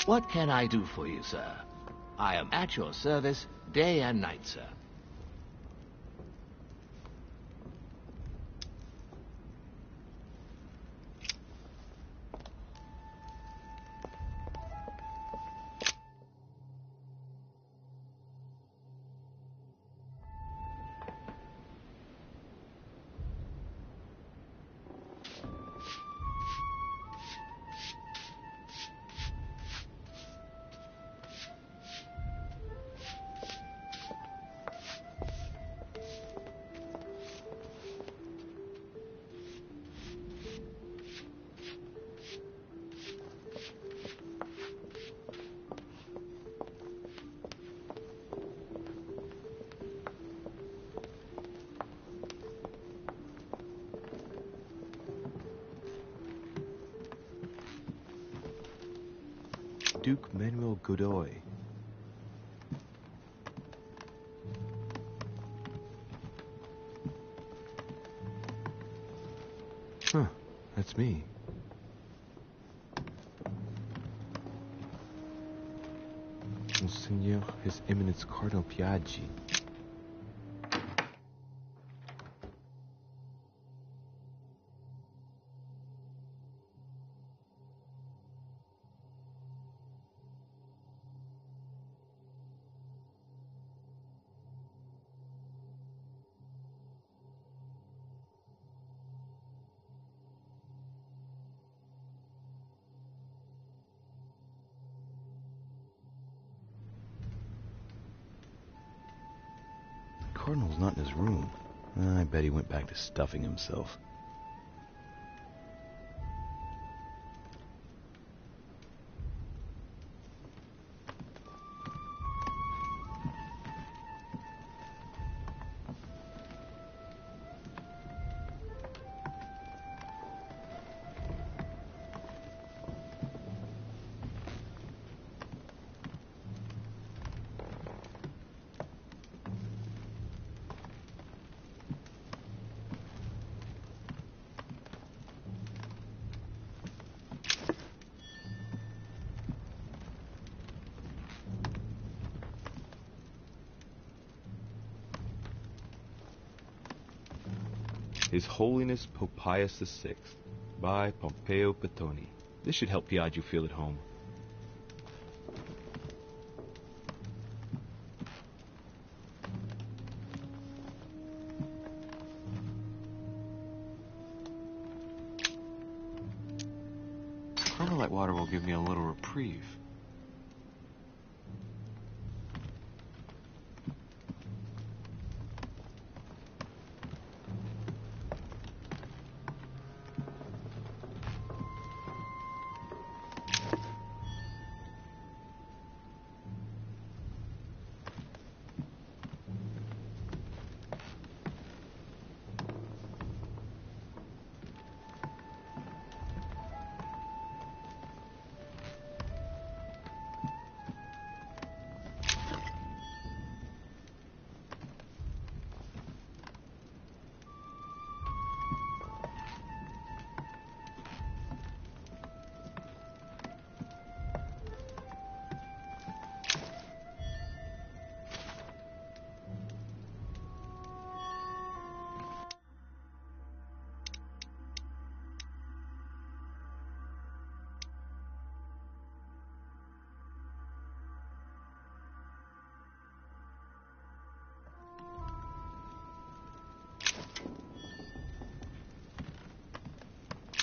What can I do for you, sir? I am at your service day and night, sir. Duke Manuel Godoy. Huh, that's me. Monseigneur, His Eminence Cardinal Piaggi. Cardinal's not in his room. I bet he went back to stuffing himself. His Holiness Pope Pius VI, by Pompeo Petoni. This should help Piaggio feel at home. Carmelite water will give me a little reprieve.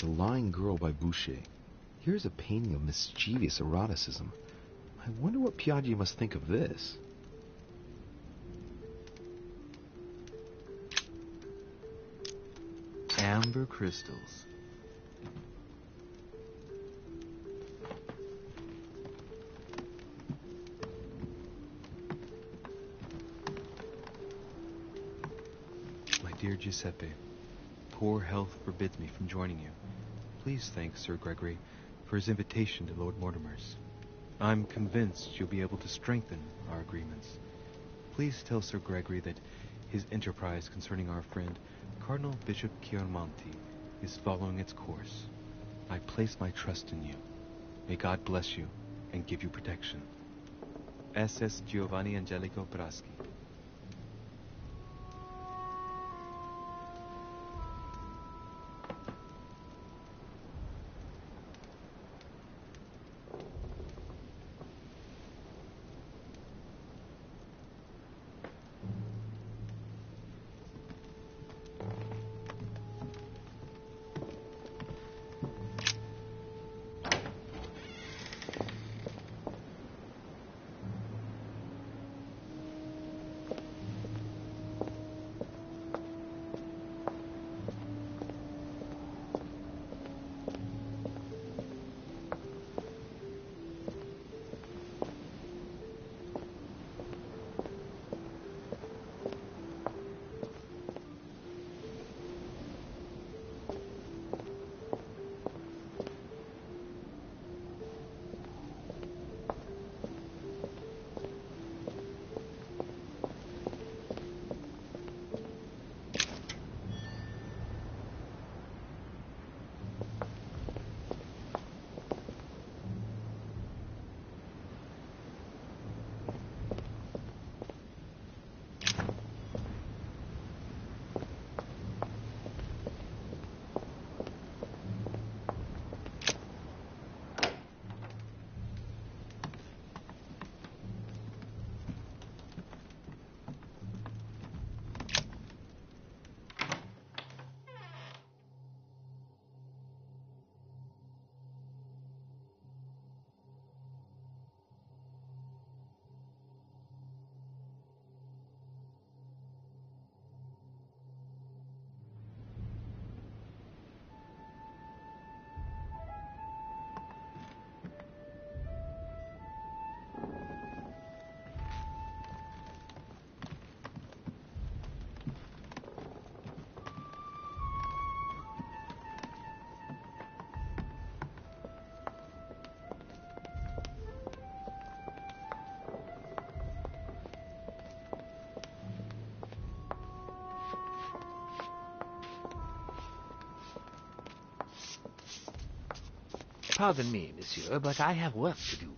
The Lying Girl by Boucher. Here's a painting of mischievous eroticism. I wonder what Piaggio must think of this. Amber crystals. My dear Giuseppe, poor health forbids me from joining you. Please thank Sir Gregory for his invitation to Lord Mortimer's. I'm convinced you'll be able to strengthen our agreements. Please tell Sir Gregory that his enterprise concerning our friend Cardinal Bishop Chiaramonti is following its course. I place my trust in you. May God bless you and give you protection. SS Giovanni Angelico Braschi. Pardon me, monsieur, but I have work to do.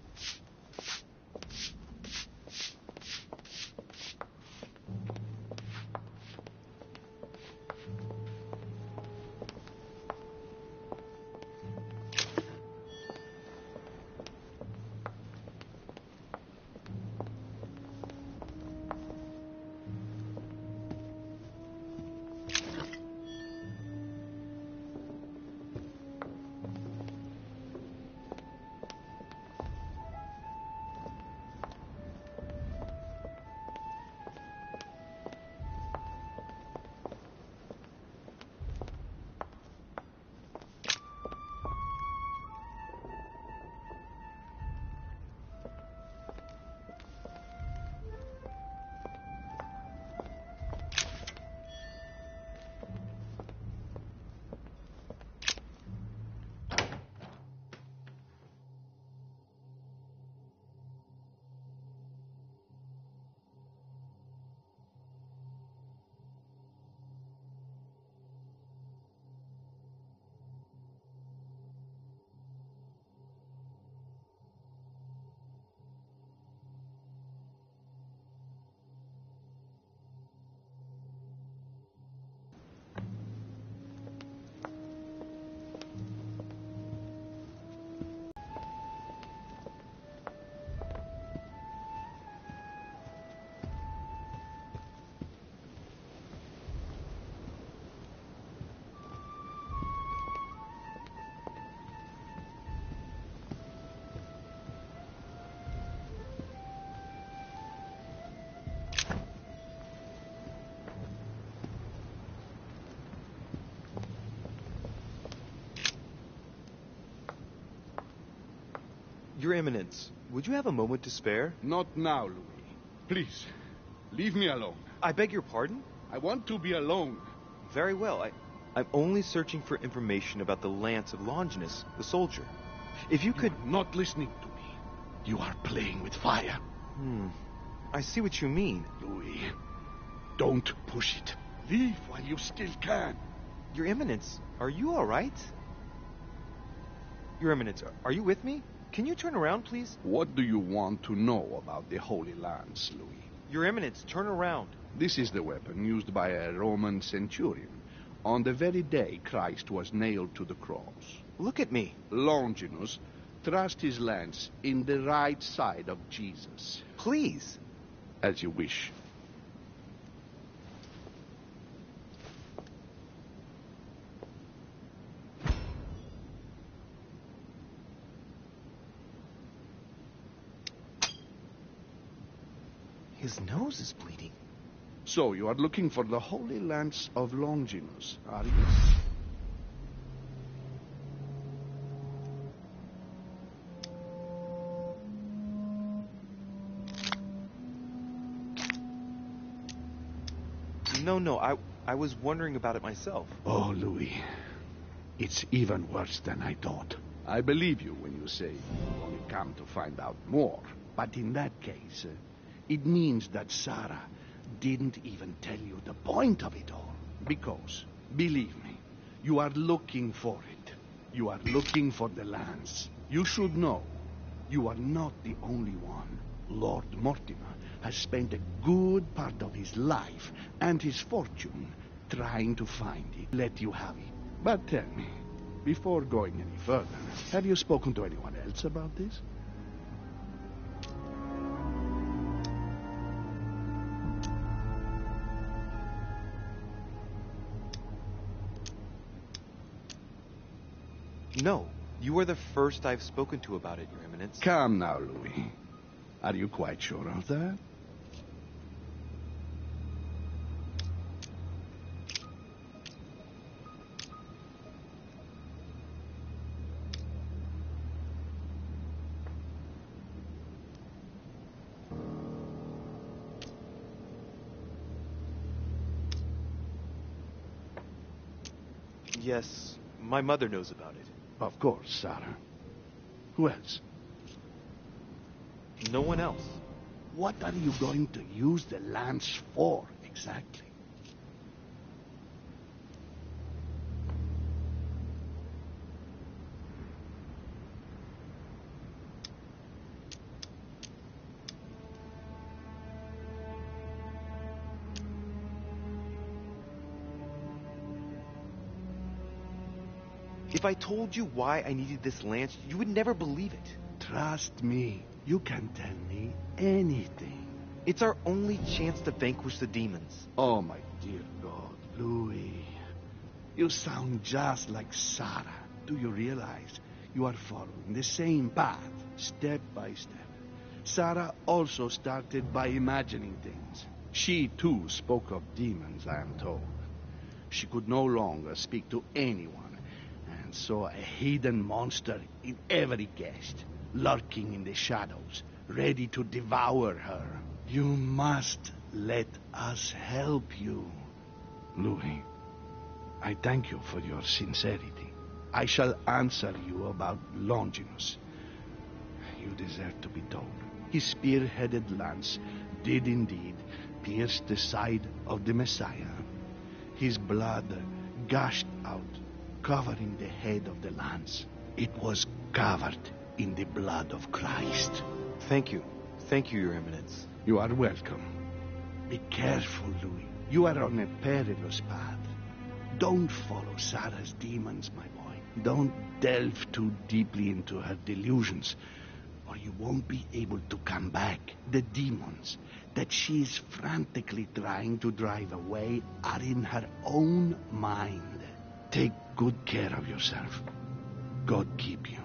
Your Eminence, would you have a moment to spare? Not now, Louis. Please, leave me alone. I beg your pardon? I want to be alone. Very well. I'm only searching for information about the lance of Longinus, the soldier. If you could... You are not listening to me. You are playing with fire. I see what you mean. Louis, don't push it. Leave while you still can. Your Eminence, are you all right? Your Eminence, are you with me? Can you turn around, please? What do you want to know about the Holy Lance, Louis? Your Eminence, turn around. This is the weapon used by a Roman centurion on the very day Christ was nailed to the cross. Look at me. Longinus thrust his lance in the right side of Jesus. Please. As you wish. His nose is bleeding. So, you are looking for the Holy Lance of Longinus, are you? No, I was wondering about it myself. Oh, Louis, it's even worse than I thought. I believe you when you say you only come to find out more. But in that case, it means that Sarah didn't even tell you the point of it all. Because, believe me, you are looking for it. You are looking for the lance. You should know, you are not the only one. Lord Mortimer has spent a good part of his life and his fortune trying to find it. Let you have it. But tell me, before going any further, have you spoken to anyone else about this? No, you are the first I've spoken to about it, Your Eminence. Come now, Louis. Are you quite sure of that? Yes, my mother knows about it. Of course, Sarah. Who else? No one else. What are you going to use the lance for, exactly? If I told you why I needed this lance, you would never believe it. Trust me, you can tell me anything. It's our only chance to vanquish the demons. Oh, my dear God, Louis. You sound just like Sarah. Do you realize you are following the same path, step by step? Sarah also started by imagining things. She, too, spoke of demons, I am told. She could no longer speak to anyone, and saw a hidden monster in every guest, lurking in the shadows, ready to devour her. You must let us help you. Louis, I thank you for your sincerity. I shall answer you about Longinus. You deserve to be told. His spear-headed lance did indeed pierce the side of the Messiah. His blood gushed out, covering the head of the lance. It was covered in the blood of Christ. Thank you. Thank you, Your Eminence. You are welcome. Be careful, Louis. You are on a perilous path. Don't follow Sarah's demons, my boy. Don't delve too deeply into her delusions, or you won't be able to come back. The demons that she is frantically trying to drive away are in her own mind. Take good care of yourself. God keep you.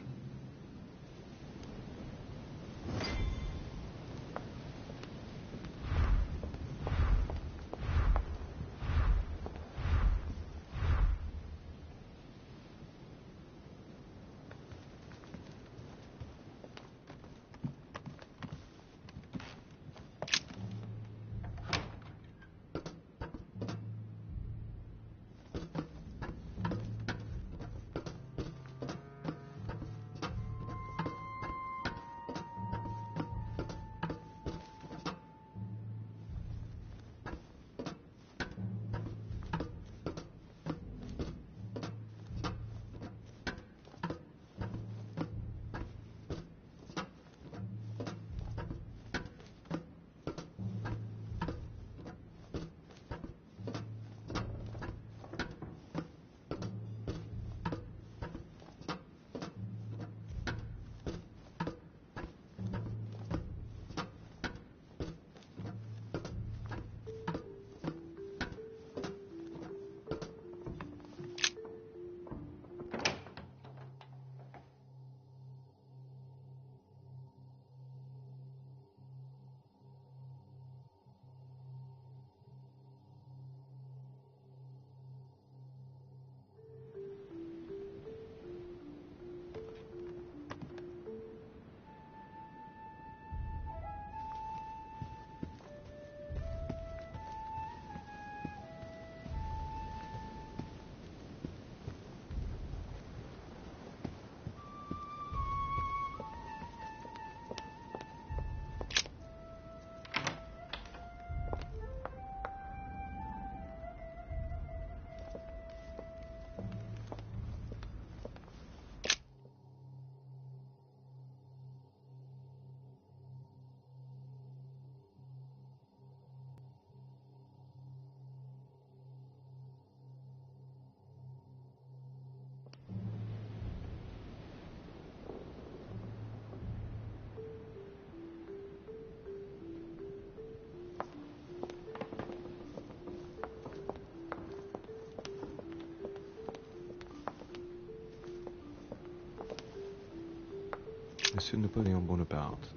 Monsieur Napoléon Bonaparte.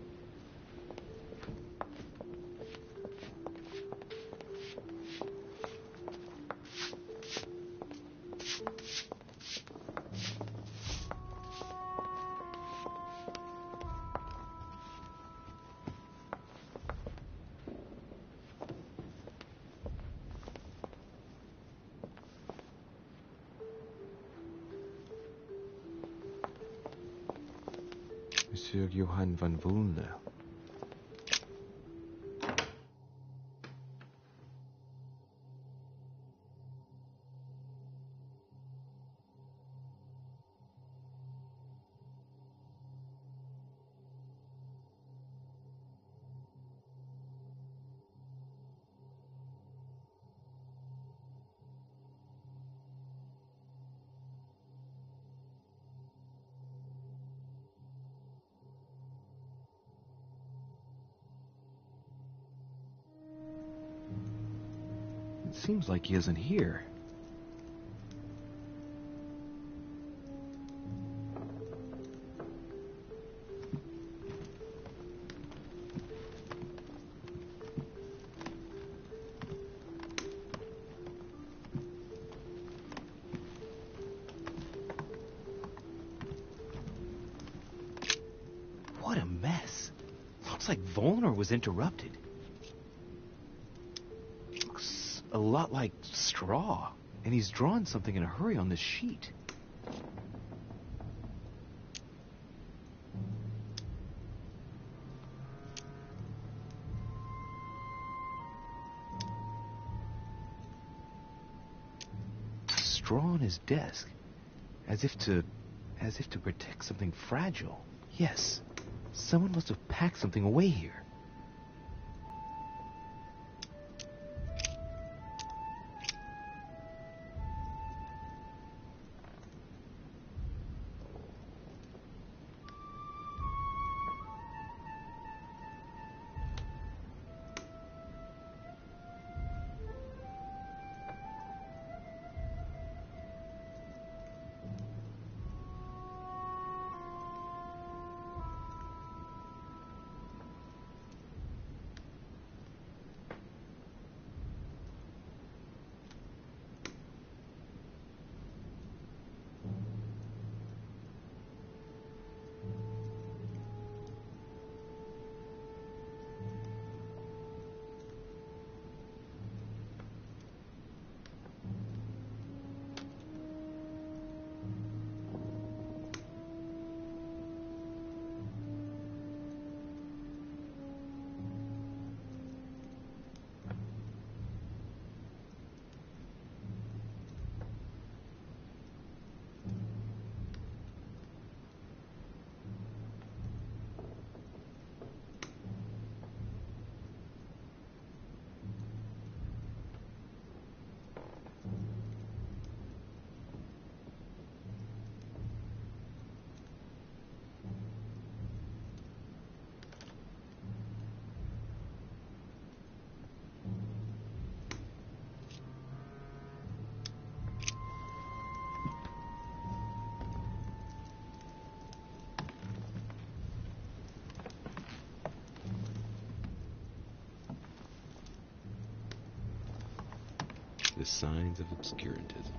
Monsieur Johann van Vulner. It seems like he isn't here. What a mess. Looks like Volner was interrupted. Looks a lot like straw. And he's drawn something in a hurry on this sheet. Straw on his desk. As if to protect something fragile. Yes. Someone must have packed something away here. The signs of obscurantism.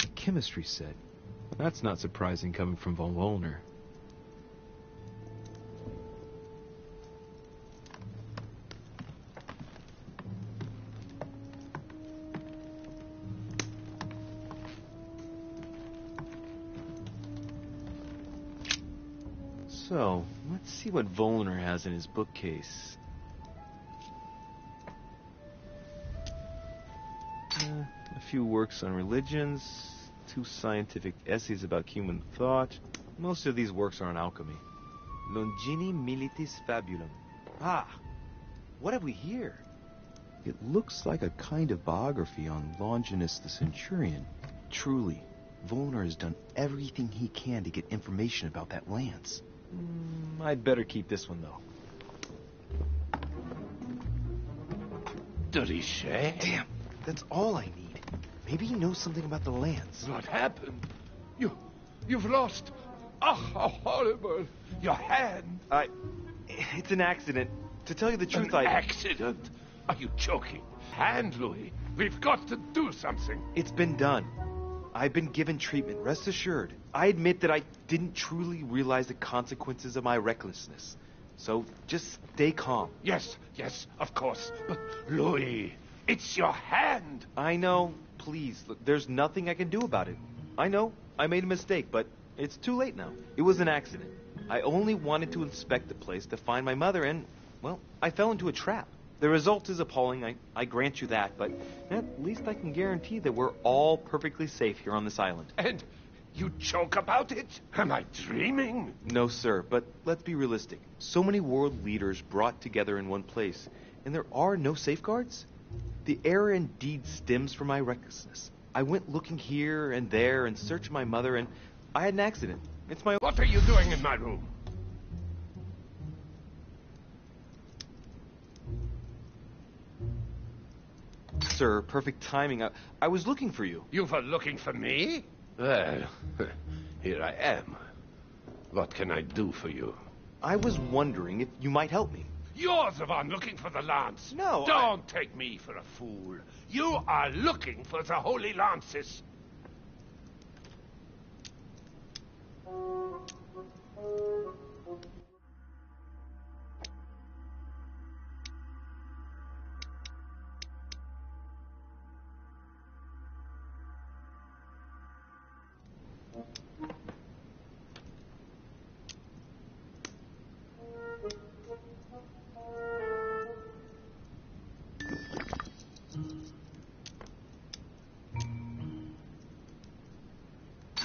A chemistry set. That's not surprising coming from von Wollner. So, let's see what Wollner has in his bookcase. A few works on religions, 2 scientific essays about human thought. Most of these works are on alchemy. Longini Militis Fabulum. Ah! What have we here? It looks like a kind of biography on Longinus the Centurion. Truly, Volnar has done everything he can to get information about that lance. I'd better keep this one, though. Richet? Damn, that's all I need. Maybe he knows something about the lance. What happened? You've lost. Oh, how horrible. Your hand. It's an accident. To tell you the truth, An accident? Are you joking? Hand, Louis. We've got to do something. It's been done. I've been given treatment, rest assured. I admit that I didn't truly realize the consequences of my recklessness. So just stay calm. Yes, of course. But, Louis, it's your hand. I know. Please, look, there's nothing I can do about it. I know. I made a mistake, but it's too late now. It was an accident. I only wanted to inspect the place to find my mother and, well, I fell into a trap. The result is appalling, I grant you that, but at least I can guarantee that we're all perfectly safe here on this island. And you joke about it? Am I dreaming? No, sir, but let's be realistic. So many world leaders brought together in one place, and there are no safeguards? The error indeed stems from my recklessness. I went looking here and there in search of my mother, and I had an accident. It's my... What are you doing in my room? Sir, perfect timing. I was looking for you. You were looking for me? Well, here I am. What can I do for you? I was wondering if you might help me. You're the one looking for the lance. No, Don't take me for a fool. You are looking for the holy lances.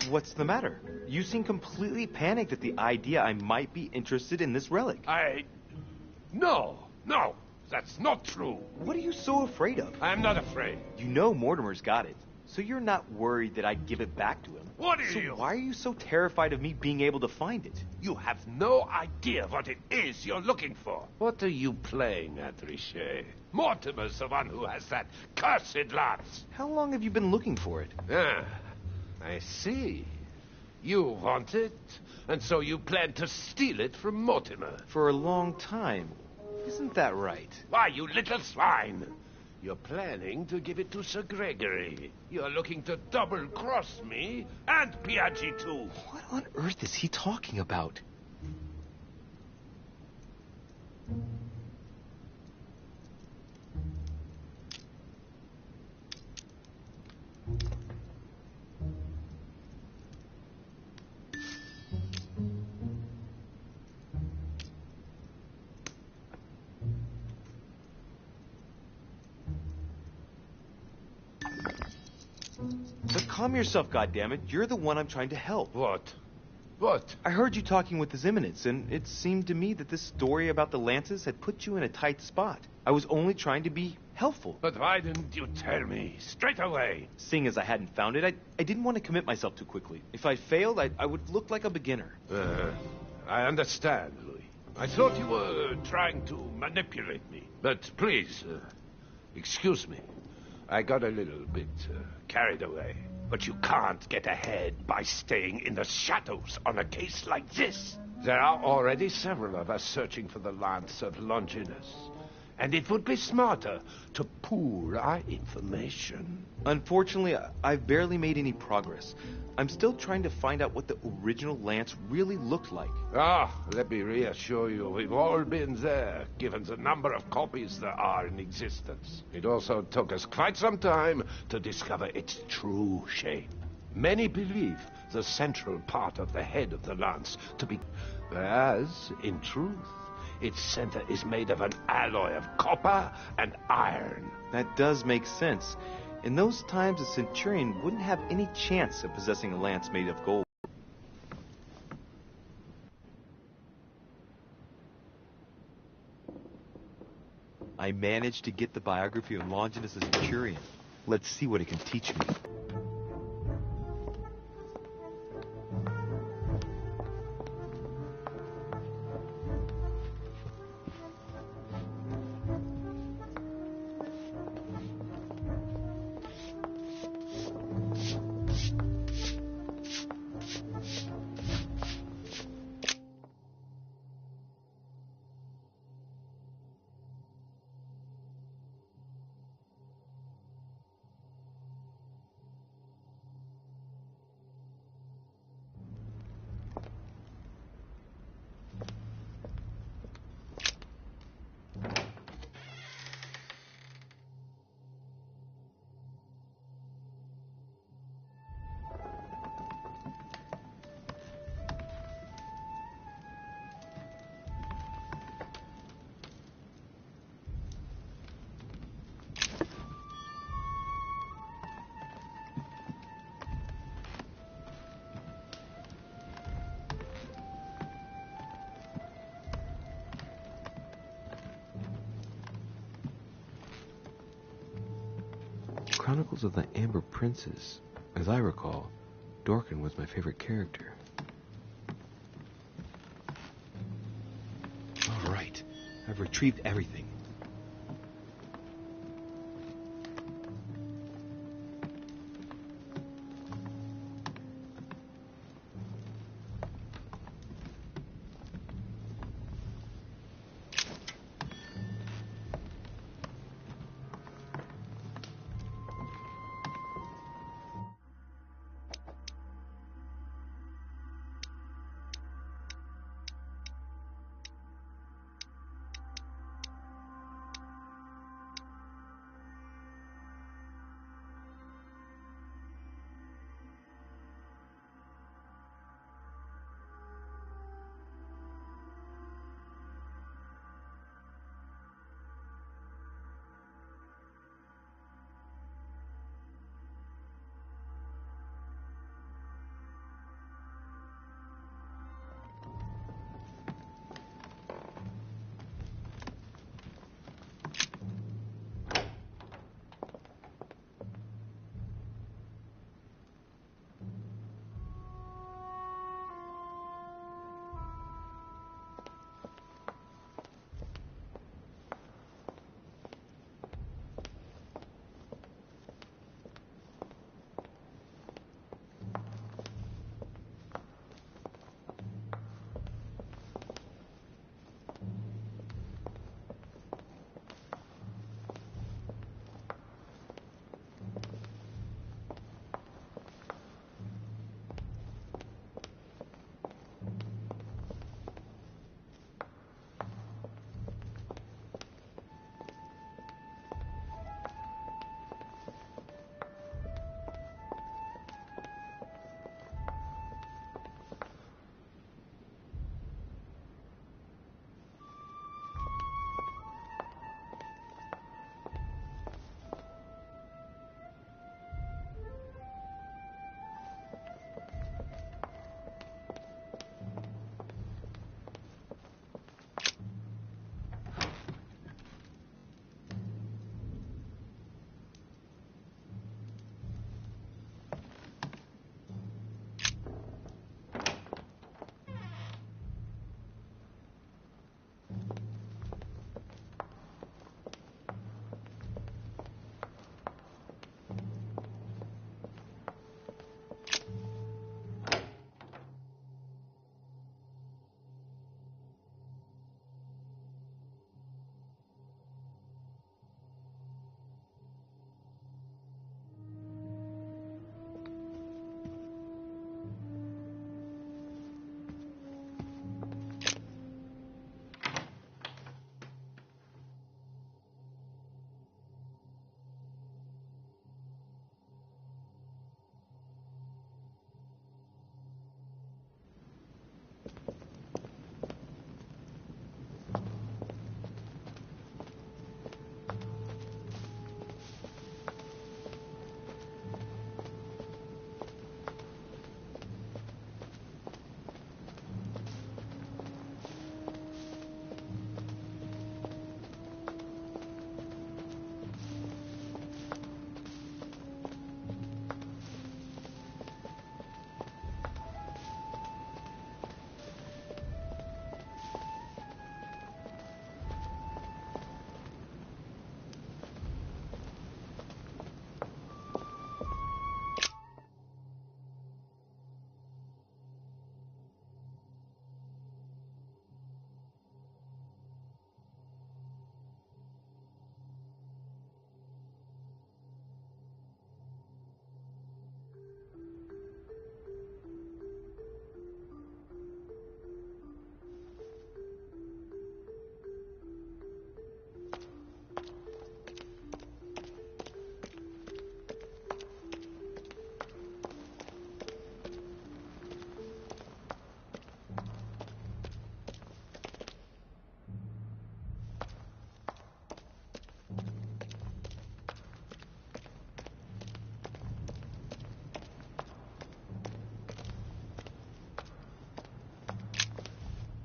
What's the matter? You seem completely panicked at the idea I might be interested in this relic. No, that's not true. What are you so afraid of? I'm not afraid. You know Mortimer's got it, so you're not worried that I'd give it back to him. What are So you? why are you so terrified of me being able to find it? You have no idea what it is you're looking for. What are you playing at, Richet? Mortimer's the one who has that cursed lance. How long have you been looking for it? Ah, I see. You want it, and so you plan to steal it from Mortimer. For a long time. Isn't that right? Why, you little swine! You're planning to give it to Sir Gregory. You're looking to double-cross me and Piaggi too. What on earth is he talking about? But calm yourself, goddammit. You're the one I'm trying to help. What? I heard you talking with His Eminence, and it seemed to me that this story about the lances had put you in a tight spot. I was only trying to be helpful. But why didn't you tell me straight away? Seeing as I hadn't found it, I didn't want to commit myself too quickly. If I failed, I would look like a beginner. I understand, Louis. I thought you were trying to manipulate me. But please, excuse me. I got a little bit carried away. But you can't get ahead by staying in the shadows on a case like this. There are already several of us searching for the lance of Longinus. And it would be smarter to pool our information. Unfortunately, I've barely made any progress. I'm still trying to find out what the original lance really looked like. Let me reassure you, we've all been there, given the number of copies there are in existence. It also took us quite some time to discover its true shape. Many believe the central part of the head of the lance to be... whereas, in truth, its center is made of an alloy of copper and iron. That does make sense. In those times, a centurion wouldn't have any chance of possessing a lance made of gold. I managed to get the biography of Longinus as a Centurion. Let's see what it can teach me. Chronicles of the Amber Princes. As I recall, Dorkin was my favorite character. All right, I've retrieved everything.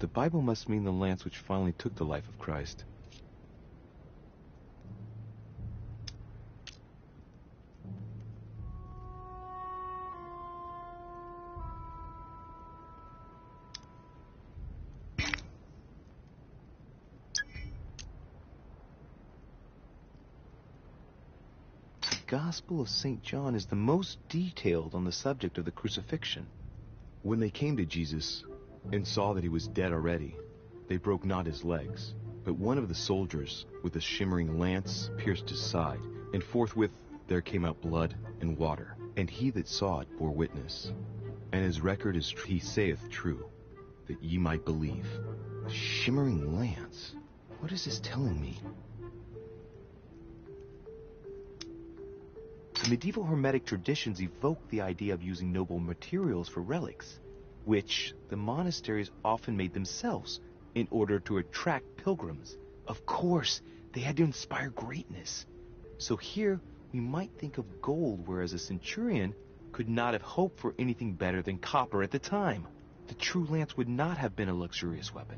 The Bible must mean the lance which finally took the life of Christ. The Gospel of St. John is the most detailed on the subject of the crucifixion. When they came to Jesus and saw that he was dead already, they broke not his legs, but one of the soldiers with a shimmering lance pierced his side, and forthwith there came out blood and water. And he that saw it bore witness, and his record is he saith true, that ye might believe. A shimmering lance? What is this telling me? The medieval Hermetic traditions evoke the idea of using noble materials for relics, which the monasteries often made themselves in order to attract pilgrims. Of course, they had to inspire greatness. So here, we might think of gold, whereas a centurion could not have hoped for anything better than copper at the time. The true lance would not have been a luxurious weapon.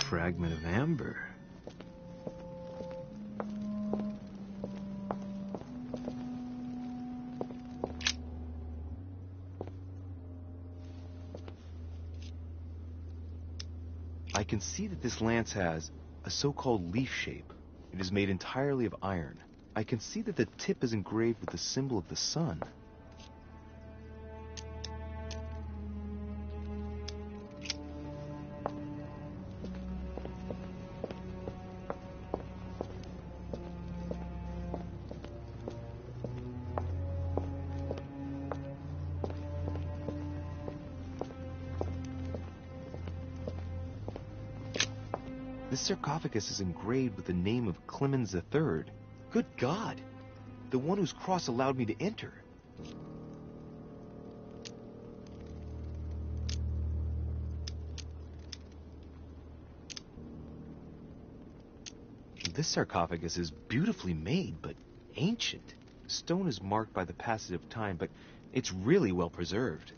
Fragment of amber. I can see that this lance has a so-called leaf shape. It is made entirely of iron. I can see that the tip is engraved with the symbol of the sun. This sarcophagus is engraved with the name of Clemens III. Good God! The one whose cross allowed me to enter. This sarcophagus is beautifully made, but ancient. The stone is marked by the passage of time, but it's really well preserved.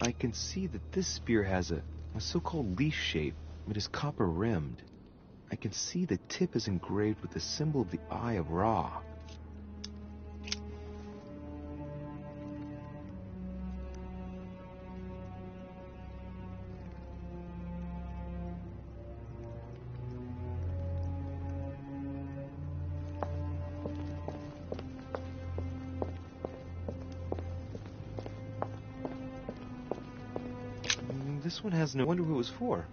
I can see that this spear has a so-called leaf shape. It is copper rimmed. I can see the tip is engraved with the symbol of the Eye of Ra. This one has no wonder who it was for.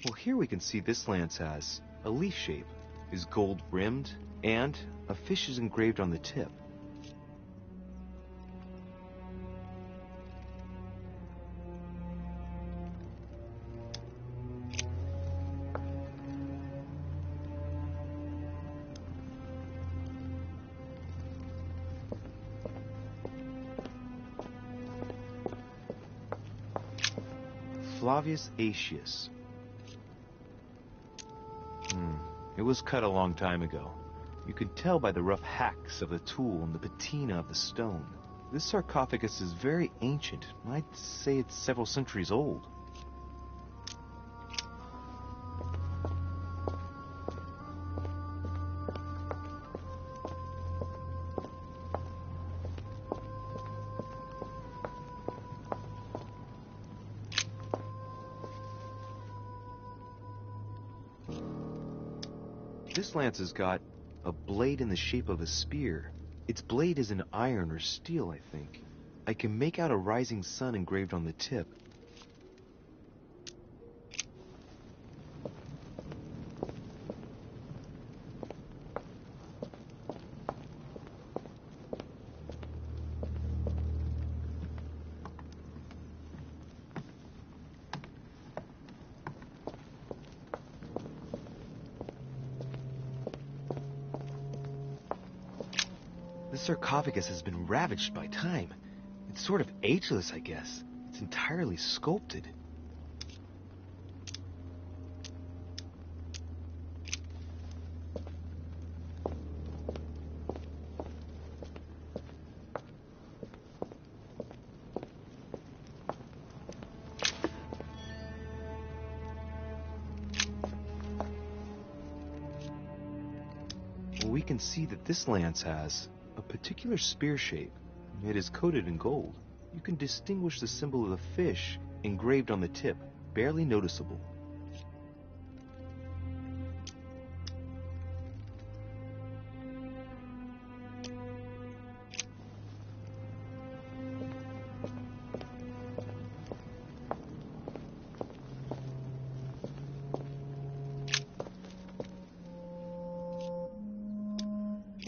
Well, here we can see this lance has a leaf shape, is gold rimmed, and a fish is engraved on the tip. Flavius Aetius. It was cut a long time ago. You can tell by the rough hacks of the tool and the patina of the stone. This sarcophagus is very ancient. I'd say it's several centuries old. This lance has got a blade in the shape of a spear. Its blade is in iron or steel, I think. I can make out a rising sun engraved on the tip. This sarcophagus has been ravaged by time. It's sort of ageless, I guess. It's entirely sculpted. Well, we can see that this lance has a particular spear shape. It is coated in gold. You can distinguish the symbol of the fish engraved on the tip, barely noticeable.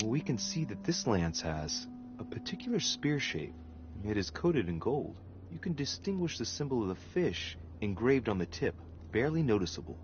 We can see that this lance has a particular spear shape. It is coated in gold. You can distinguish the symbol of the fish engraved on the tip, barely noticeable.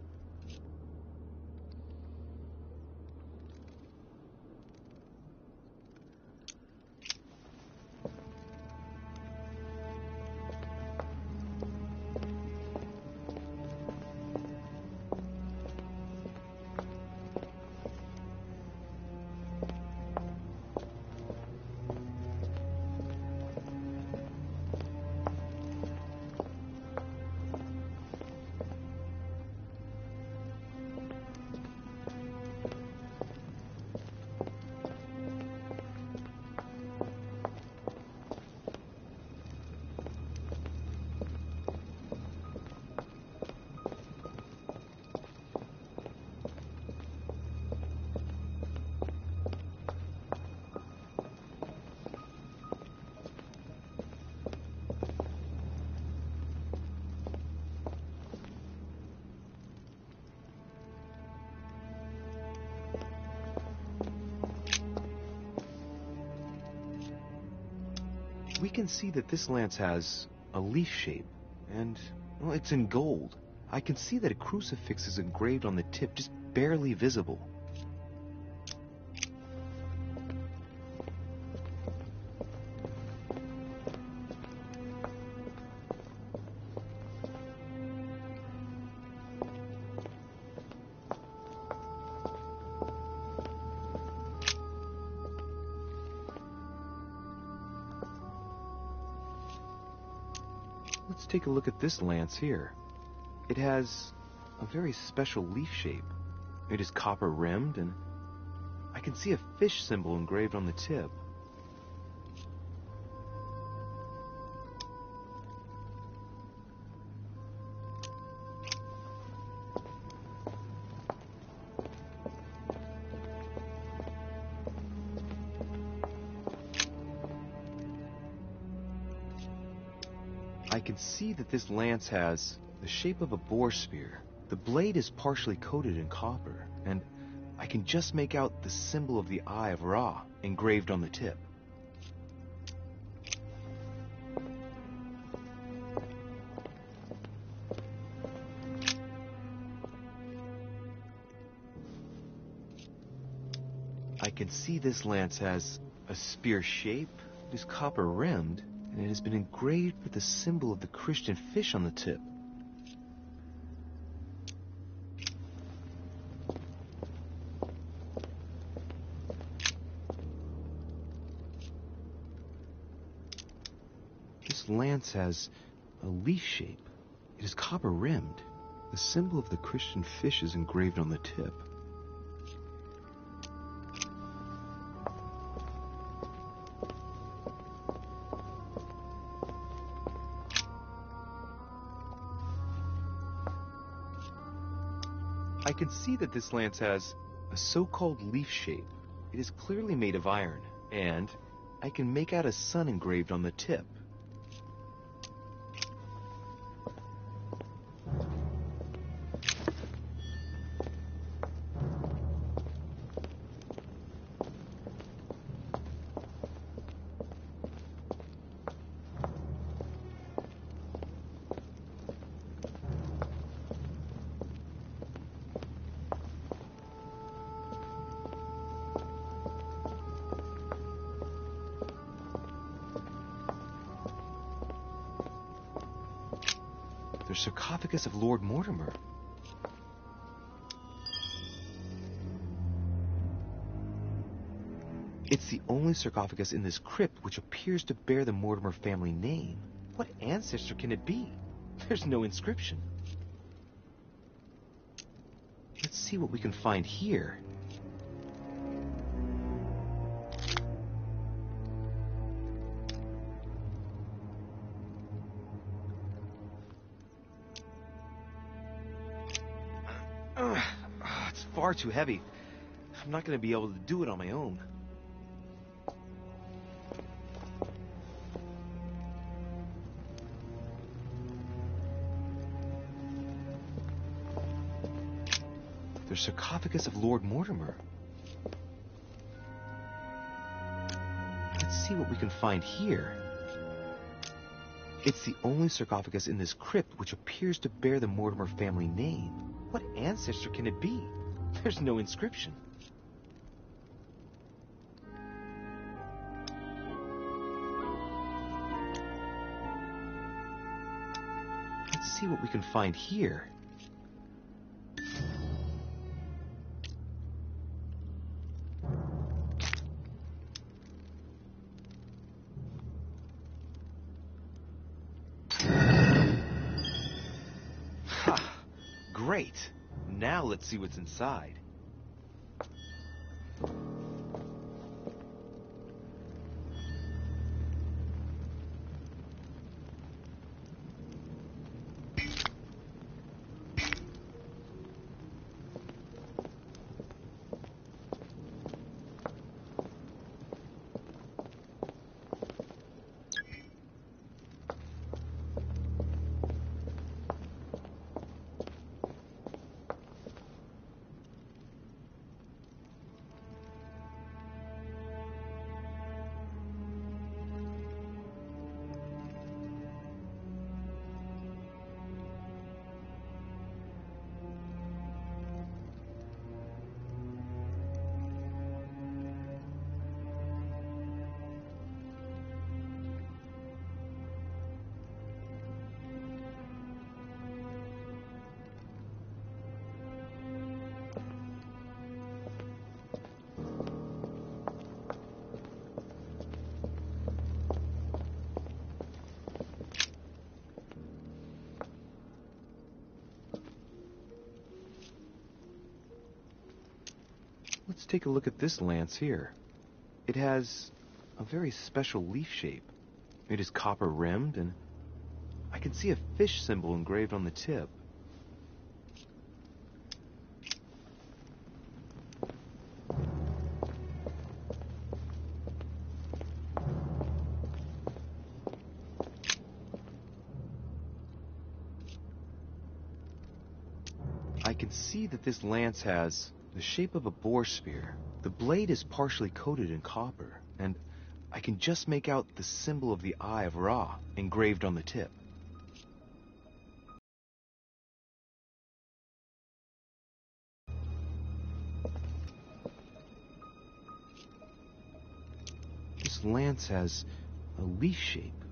We can see that this lance has a leaf shape, and, well, it's in gold. I can see that a crucifix is engraved on the tip, just barely visible. Let's take a look at this lance here. It has a very special leaf shape. It is copper rimmed, and I can see a fish symbol engraved on the tip. I can see that this lance has the shape of a boar spear. The blade is partially coated in copper, and I can just make out the symbol of the Eye of Ra engraved on the tip. I can see this lance has a spear shape, it is copper rimmed, and it has been engraved with the symbol of the Christian fish on the tip. This lance has a leaf shape. It is copper rimmed. The symbol of the Christian fish is engraved on the tip. I can see that this lance has a so-called leaf shape. It is clearly made of iron, and I can make out a sun engraved on the tip. The sarcophagus of Lord Mortimer. It's the only sarcophagus in this crypt which appears to bear the Mortimer family name. What ancestor can it be? There's no inscription. Let's see what we can find here. It's far too heavy. I'm not going to be able to do it on my own. The sarcophagus of Lord Mortimer. Let's see what we can find here. It's the only sarcophagus in this crypt which appears to bear the Mortimer family name. What ancestor can it be? There's no inscription. Let's see what we can find here. Ha! Great! Now let's see what's inside. Let's take a look at this lance here. It has a very special leaf shape. It is copper rimmed, and I can see a fish symbol engraved on the tip. can see that this lance has the shape of a boar spear. The blade is partially coated in copper, and I can just make out the symbol of the Eye of Ra engraved on the tip. This lance has a leaf shape.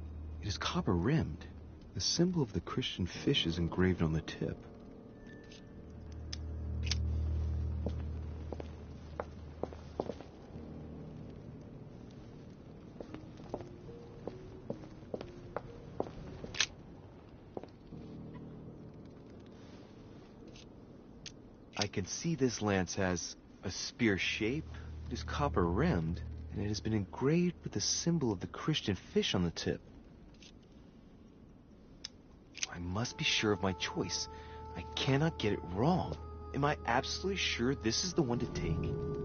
It is copper-rimmed. The symbol of the Christian fish is engraved on the tip. I can see this lance has a spear shape. It is copper-rimmed, and it has been engraved with the symbol of the Christian fish on the tip. I must be sure of my choice. I cannot get it wrong. Am I absolutely sure this is the one to take?